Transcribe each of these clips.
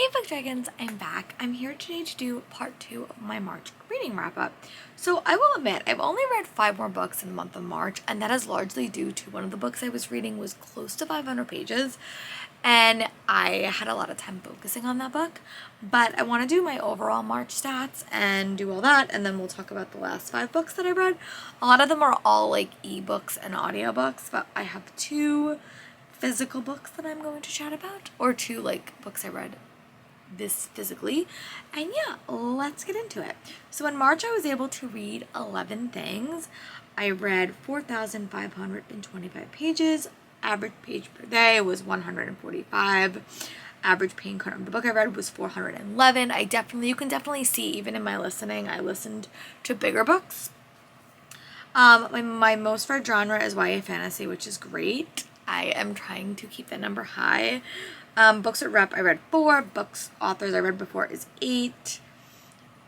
Hey Book Dragons, I'm back. I'm here today to do part 2 of my March reading wrap up. So I will admit, I've only read 5 more books in the month of March, and that is largely due to one of the books I was reading was close to 500 pages, and I had a lot of time focusing on that book. But I want to do my overall March stats and do all that, and then we'll talk about the last 5 books that I read. A lot of them are all like ebooks and audiobooks, but I have 2 physical books that I'm going to chat about, or 2 like books I read this physically. And yeah, let's get into it. So in March I was able to read 11 things. I read 4,525 pages. Average page per day was 145. Average page count of the book I read was 411. You can definitely see, even in my listening, I listened to bigger books. My most read genre is YA fantasy, which is great. I am trying to keep that number high. Books at rep, I read 4. Books authors I read before is 8.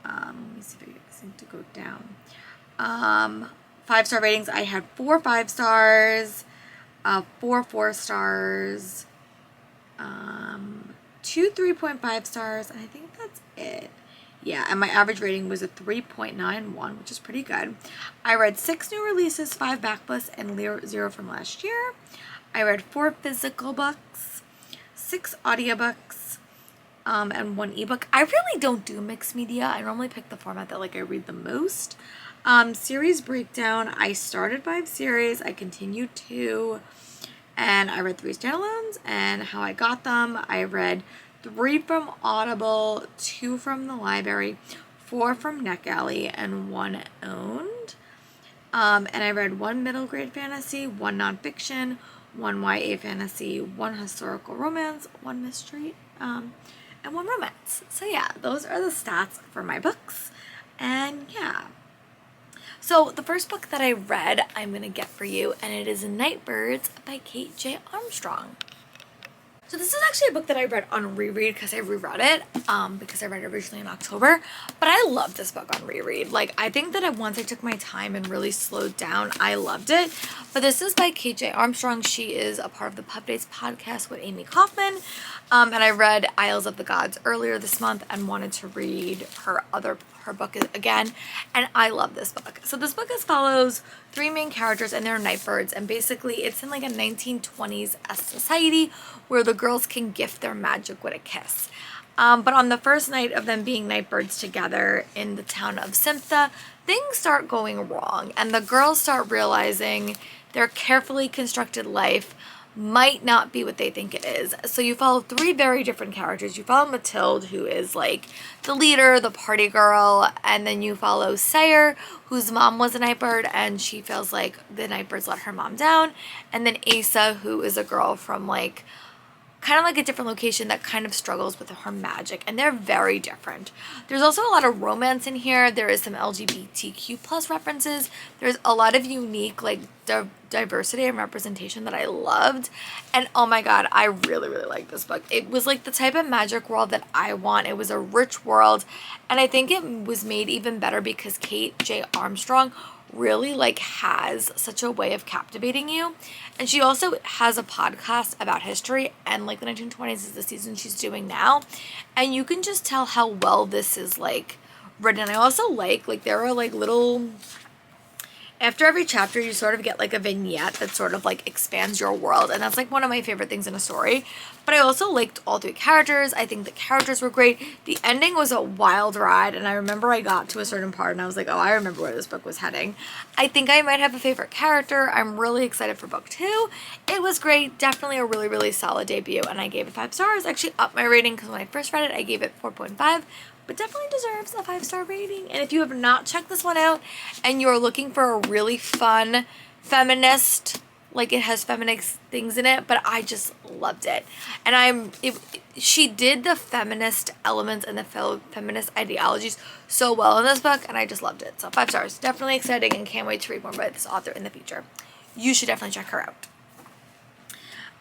Let me see if I get this thing to go down. 5-star ratings, I had 4 5 stars, 4 4 stars, 2 3.5 stars, and I think that's it. Yeah, and my average rating was a 3.91, which is pretty good. I read 6 new releases, 5 backlists, and 0 from last year. I read 4 physical books, 6 audiobooks, and 1 ebook. I really don't do mixed media. I normally pick the format that I read the most. Series breakdown, I started 5 series, I continued 2, and I read 3 standalones, and how I got them. I read 3 from Audible, 2 from the library, 4 from NetGalley, and 1 owned. And I read 1 middle grade fantasy, 1 nonfiction, 1 YA fantasy, 1 historical romance, 1 mystery, and 1 romance. So yeah, those are the stats for my books. And yeah. So the first book that I read, I'm going to get for you, and it is Nightbirds by Kate J. Armstrong. So this is actually a book that I read on reread because I reread it, because I read it originally in October, but I love this book on reread. I think that once I took my time and really slowed down, I loved it. But this is by Kate J. Armstrong. She is a part of the Pub Dates podcast with Amy Kaufman, and I read Isles of the Gods earlier this month and wanted to read her book again, and I love this book. So this book follows 3 main characters, and they're nightbirds, and basically it's in a 1920s society where the girls can gift their magic with a kiss. But on the first night of them being nightbirds together in the town of Simtha, things start going wrong, and the girls start realizing their carefully constructed life might not be what they think it is. So you follow 3 very different characters. You follow Mathilde, who is the leader, the party girl, and then you follow Sayre, whose mom was a nightbird and she feels like the nightbirds let her mom down, and then Asa, who is a girl from kind of a different location that kind of struggles with her magic, and they're very different. There's also a lot of romance in here. There is some LGBTQ plus references. There's a lot of unique diversity and representation that I loved, and oh my god, I really like this book. It was the type of magic world that I want. It was a rich world, and I think it was made even better because Kate J. Armstrong really has such a way of captivating you. And she also has a podcast about history, and the 1920s is the season she's doing now, and you can just tell how well this is written. I also there are little, after every chapter you sort of get a vignette that sort of expands your world, and that's one of my favorite things in a story. But I also liked all 3 characters. I think the characters were great. The ending was a wild ride, and I remember I got to a certain part and I was oh, I remember where this book was heading. I think I might have a favorite character. I'm really excited for book 2. It was great. Definitely a really solid debut, and I gave it 5 stars. Actually upped my rating because when I first read it I gave it 4.5. but definitely deserves a 5-star rating. And if you have not checked this one out and you're looking for a really fun feminist, it has feminist things in it, but I just loved it. And she did the feminist elements and the feminist ideologies so well in this book, and I just loved it. So 5 stars. Definitely exciting, and can't wait to read more by this author in the future. You should definitely check her out.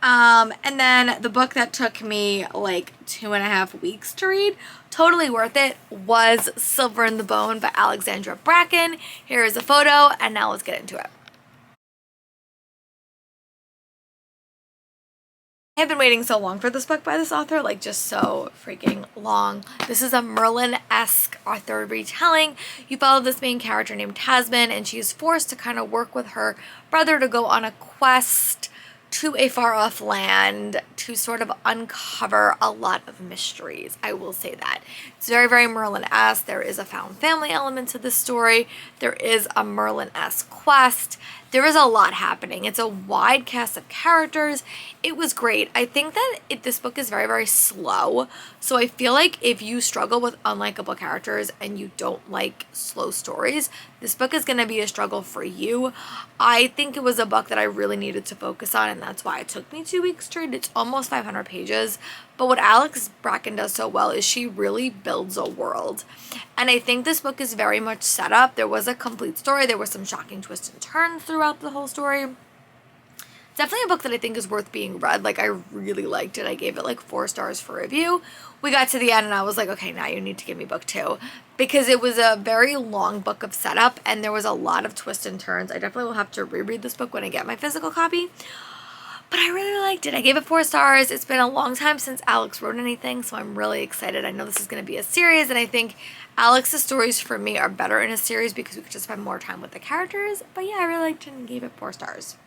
And then the book that took me 2.5 weeks to read, totally worth it, was Silver in the Bone by Alexandra Bracken. Here is a photo, and now let's get into it. I have been waiting so long for this book by this author, like just so freaking long. This is a Merlin-esque author retelling. You follow this main character named Tasman, and she is forced to kind of work with her brother to go on a quest to a far-off land to sort of uncover a lot of mysteries. I will say that. It's very, very Merlin-esque. There is a found family element to this story. There is a Merlin-esque quest. There is a lot happening. It's a wide cast of characters. It was great. I think that this book is very, very slow. So I feel like if you struggle with unlikable characters and you don't like slow stories, this book is going to be a struggle for you. I think it was a book that I really needed to focus on, and that's why it took me 2 weeks to read. It's almost 500 pages. But what Alex Bracken does so well is she really builds a world. And I think this book is very much set up. There was a complete story. There were some shocking twists and turns throughout the whole story. Definitely a book that I think is worth being read. Like, I really liked it. I gave it like 4 stars for review. We got to the end and I was like, okay, now you need to give me book 2. Because it was a very long book of setup and there was a lot of twists and turns. I definitely will have to reread this book when I get my physical copy. But I really liked it. I gave it 4 stars. It's been a long time since Alex wrote anything, so I'm really excited. I know this is going to be a series, and I think Alex's stories for me are better in a series because we could just spend more time with the characters. But yeah, I really liked it and gave it 4 stars.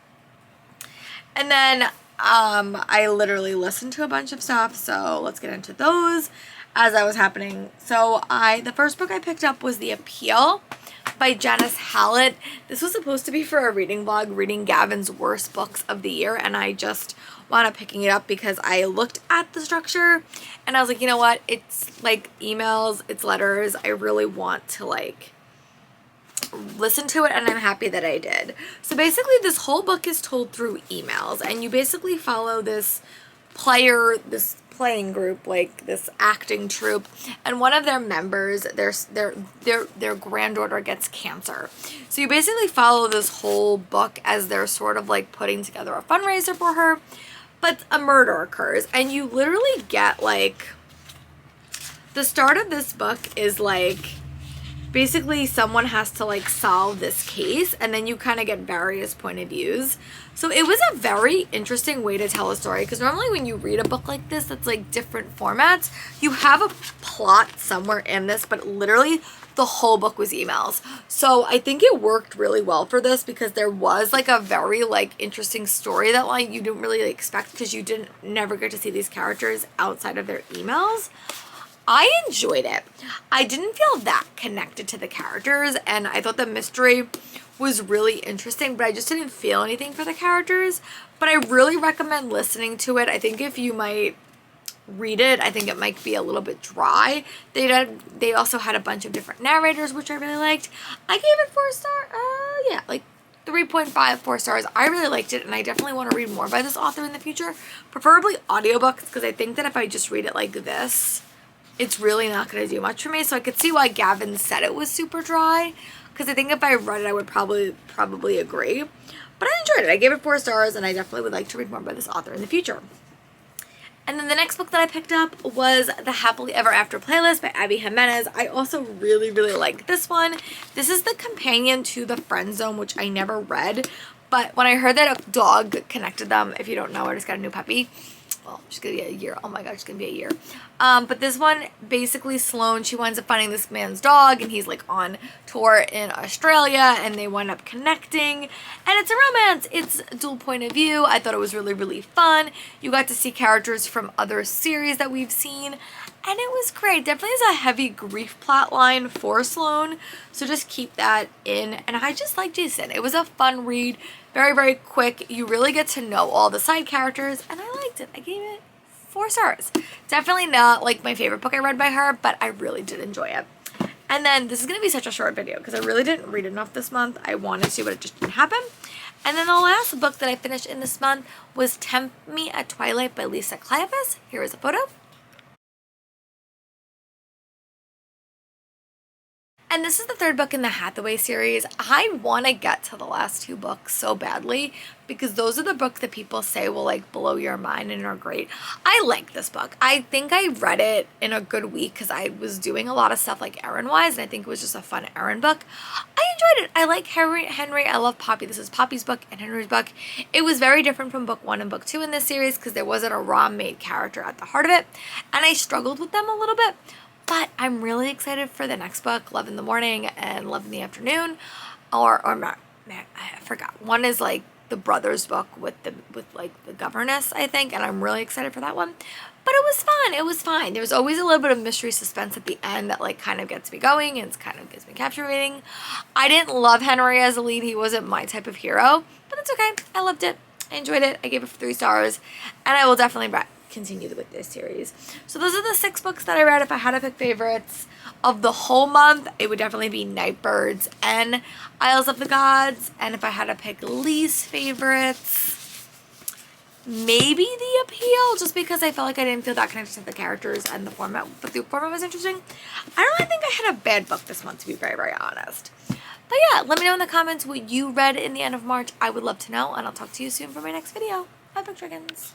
And then I literally listened to a bunch of stuff, so let's get into those as that was happening. So the first book I picked up was The Appeal by Janice Hallett. This was supposed to be for a reading vlog, reading Gavin's worst books of the year, and I just wound up picking it up because I looked at the structure and I was like, you know what, it's like emails, it's letters, I really want to like listen to it, and I'm happy that I did. So basically this whole book is told through emails, and you basically follow this playing group, like this acting troupe, and one of their members, their granddaughter gets cancer. So you basically follow this whole book as they're sort of like putting together a fundraiser for her, but a murder occurs, and you literally get like, the start of this book is like, basically someone has to like solve this case, and then you kind of get various point of views. So it was a very interesting way to tell a story, because normally when you read a book like this that's like different formats, you have a plot somewhere in this, but literally the whole book was emails. So I think it worked really well for this, because there was like a very like interesting story that like you didn't really expect, because you never get to see these characters outside of their emails. I enjoyed it. I didn't feel that connected to the characters, and I thought the mystery was really interesting, but I just didn't feel anything for the characters. But I really recommend listening to it. I think if you might read it, I think it might be a little bit dry. They also had a bunch of different narrators, which I really liked. I gave it 4 stars. Yeah, like 3.5, 4 stars. I really liked it, and I definitely want to read more by this author in the future, preferably audiobooks, because I think that if I just read it like this, it's really not going to do much for me. So I could see why Gavin said it was super dry, because I think if I read it, I would probably agree. But I enjoyed it. I gave it 4 stars, and I definitely would like to read more by this author in the future. And then the next book that I picked up was The Happily Ever After Playlist by Abby Jimenez. I also really, really liked this one. This is the companion to The Friend Zone, which I never read. But when I heard that a dog connected them, if you don't know, I just got a new puppy. Well, she's gonna be a year. Oh my god, she's gonna be a year. But this one, basically Sloane, she winds up finding this man's dog, and he's like on tour in Australia, and they wind up connecting, and it's a romance. It's a dual point of view. I thought it was really, really fun. You got to see characters from other series that we've seen, and it was great. Definitely is a heavy grief plot line for Sloane, so just keep that in. And I just like Jason. It was a fun read. Very, very quick. You really get to know all the side characters, and I liked it. I gave it 4 stars. Definitely not like my favorite book I read by her, but I really did enjoy it. And then this is going to be such a short video because I really didn't read enough this month. I wanted to, but it just didn't happen. And then the last book that I finished in this month was Tempt Me at Twilight by Lisa Kleypas. Here is a photo. And this is the third book in the Hathaway series. I want to get to the last two books so badly because those are the books that people say will like blow your mind and are great. I like this book. I think I read it in a good week because I was doing a lot of stuff like errand-wise, and I think it was just a fun errand book. I enjoyed it. I like Henry. I love Poppy. This is Poppy's book and Henry's book. It was very different from book 1 and book 2 in this series because there wasn't a raw-made character at the heart of it, and I struggled with them a little bit. But I'm really excited for the next book, Love in the Morning and Love in the Afternoon, or I forgot. One is like the brothers book with like the governess, I think, and I'm really excited for that one. But it was fun. It was fine. There's always a little bit of mystery suspense at the end that like kind of gets me going and kind of gets me captivating. I didn't love Henry as a lead. He wasn't my type of hero, but it's okay. I loved it. I enjoyed it. I gave it 3 stars, and I will definitely continue with this series. So those are the 6 books that I read. If I had to pick favorites of the whole month, it would definitely be Nightbirds and Isles of the Gods. And if I had to pick least favorites, maybe The Appeal, just because I felt like I didn't feel that connected to the characters and the format, but the format was interesting. I don't really think I had a bad book this month, to be very, very honest. But yeah, let me know in the comments what you read in the end of March. I would love to know, and I'll talk to you soon for my next video. Bye, Book Dragons.